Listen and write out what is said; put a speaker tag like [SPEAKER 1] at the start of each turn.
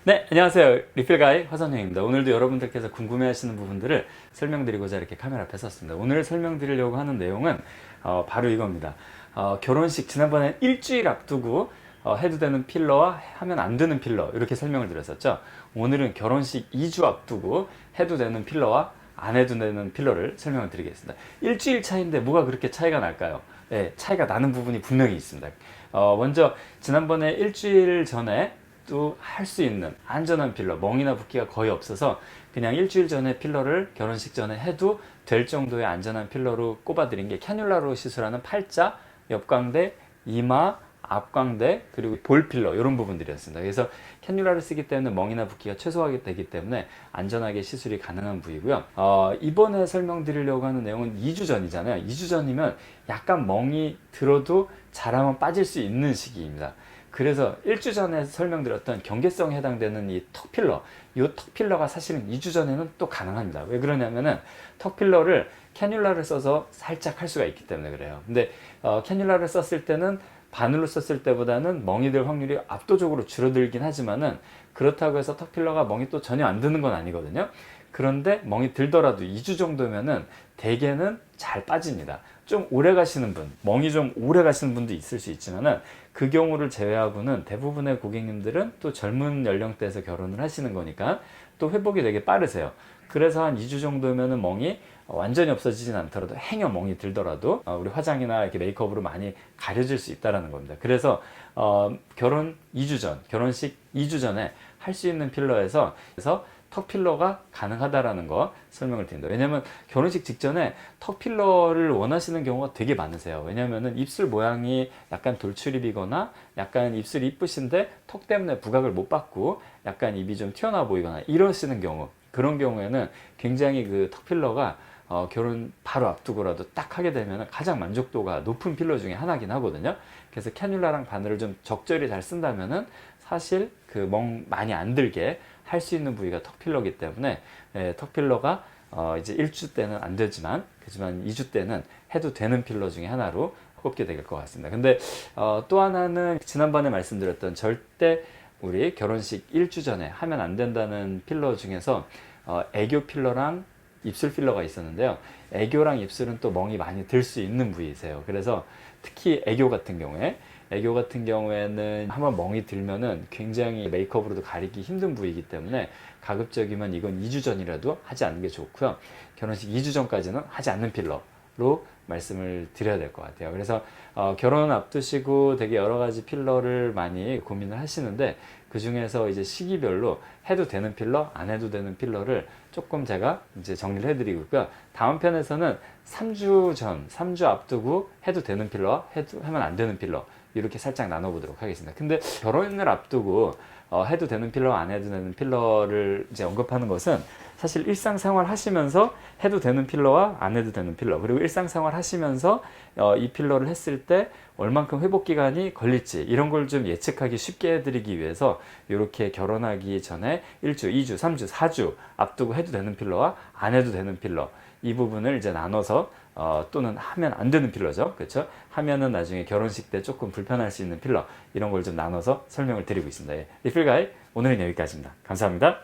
[SPEAKER 1] 네, 안녕하세요. 리필가이 화선형입니다. 오늘도 여러분들께서 궁금해하시는 부분들을 설명드리고자 이렇게 카메라 앞에 섰습니다. 오늘 설명드리려고 하는 내용은 바로 이겁니다. 결혼식 지난번에 일주일 앞두고 해도 되는 필러와 하면 안 되는 필러 이렇게 설명을 드렸었죠. 오늘은 결혼식 2주 앞두고 해도 되는 필러와 안 해도 되는 필러를 설명을 드리겠습니다. 일주일 차이인데 뭐가 그렇게 차이가 날까요? 네, 차이가 나는 부분이 분명히 있습니다. 먼저 지난번에 일주일 전에 또 할 수 있는 안전한 필러, 멍이나 붓기가 거의 없어서 그냥 일주일 전에 필러를 결혼식 전에 해도 될 정도의 안전한 필러로 꼽아드린 게 캐뉼라로 시술하는 팔자, 옆광대, 이마, 앞광대, 그리고 볼 필러 이런 부분들이었습니다. 그래서 캐뉼라를 쓰기 때문에 멍이나 붓기가 최소화가 되기 때문에 안전하게 시술이 가능한 부위고요. 이번에 설명드리려고 하는 내용은 2주 전이잖아요. 2주 전이면 약간 멍이 들어도 잘하면 빠질 수 있는 시기입니다. 그래서 1주 전에 설명드렸던 경계성에 해당되는 이 턱필러, 이 턱필러가 사실은 2주 전에는 또 가능합니다. 왜 그러냐면은 턱필러를 캐뉼라를 써서 살짝 할 수가 있기 때문에 그래요. 근데 캐뉼라를 썼을 때는 바늘로 썼을 때보다는 멍이 들 확률이 압도적으로 줄어들긴 하지만은 그렇다고 해서 턱필러가 멍이 또 전혀 안 드는 건 아니거든요. 그런데 멍이 들더라도 2주 정도면은 대개는 잘 빠집니다. 좀 오래 가시는 분, 멍이 좀 오래 가시는 분도 있을 수 있지만은 그 경우를 제외하고는 대부분의 고객님들은 또 젊은 연령대에서 결혼을 하시는 거니까 또 회복이 되게 빠르세요. 그래서 한 2주 정도면은 멍이 완전히 없어지진 않더라도 행여 멍이 들더라도 우리 화장이나 이렇게 메이크업으로 많이 가려질 수 있다라는 겁니다. 그래서 결혼 2주 전, 결혼식 2주 전에 할 수 있는 필러에서 턱 필러가 가능하다라는 거 설명을 드립니다. 왜냐면 결혼식 직전에 턱 필러를 원하시는 경우가 되게 많으세요. 왜냐면은 입술 모양이 약간 돌출입이거나 약간 입술이 이쁘신데 턱 때문에 부각을 못 받고 약간 입이 좀 튀어나와 보이거나 이러시는 경우, 그런 경우에는 굉장히 그 턱 필러가 결혼 바로 앞두고라도 딱 하게 되면 가장 만족도가 높은 필러 중에 하나긴 하거든요. 그래서 캐뉼라랑 바늘을 좀 적절히 잘 쓴다면은 사실 그 멍 많이 안 들게 할 수 있는 부위가 턱필러이기 때문에 턱필러가 이제 1주 때는 안 되지만 그지만 2주 때는 해도 되는 필러 중에 하나로 꼽게 될 것 같습니다. 근데 또 하나는 지난번에 말씀드렸던 절대 우리 결혼식 1주 전에 하면 안 된다는 필러 중에서 애교 필러랑 입술 필러가 있었는데요. 애교랑 입술은 또 멍이 많이 들 수 있는 부위이세요. 그래서 특히 애교 같은 경우에는 한번 멍이 들면은 굉장히 메이크업으로도 가리기 힘든 부위이기 때문에 가급적이면 이건 2주 전이라도 하지 않는 게 좋고요. 결혼식 2주 전까지는 하지 않는 필러로 말씀을 드려야 될 것 같아요. 그래서 결혼 앞두시고 되게 여러 가지 필러를 많이 고민을 하시는데 그 중에서 이제 시기별로 해도 되는 필러, 안 해도 되는 필러를 조금 제가 이제 정리를 해드리고요. 다음 편에서는 3주 전, 3주 앞두고 해도 되는 필러, 하면 안 되는 필러 이렇게 살짝 나눠보도록 하겠습니다. 근데 결혼을 앞두고 해도 되는 필러, 안 해도 되는 필러를 이제 언급하는 것은 사실 일상생활 하시면서 해도 되는 필러와 안 해도 되는 필러, 그리고 일상생활 하시면서 이 필러를 했을 때 얼만큼 회복 기간이 걸릴지 이런 걸 좀 예측하기 쉽게 해드리기 위해서 이렇게 결혼하기 전에 1주, 2주, 3주, 4주 앞두고 해도 되는 필러와 안 해도 되는 필러 이 부분을 이제 나눠서 또는 하면 안 되는 필러죠. 그렇죠? 하면은 나중에 결혼식 때 조금 불편할 수 있는 필러 이런 걸 좀 나눠서 설명을 드리고 있습니다. 예. 리필가이 오늘은 여기까지입니다. 감사합니다.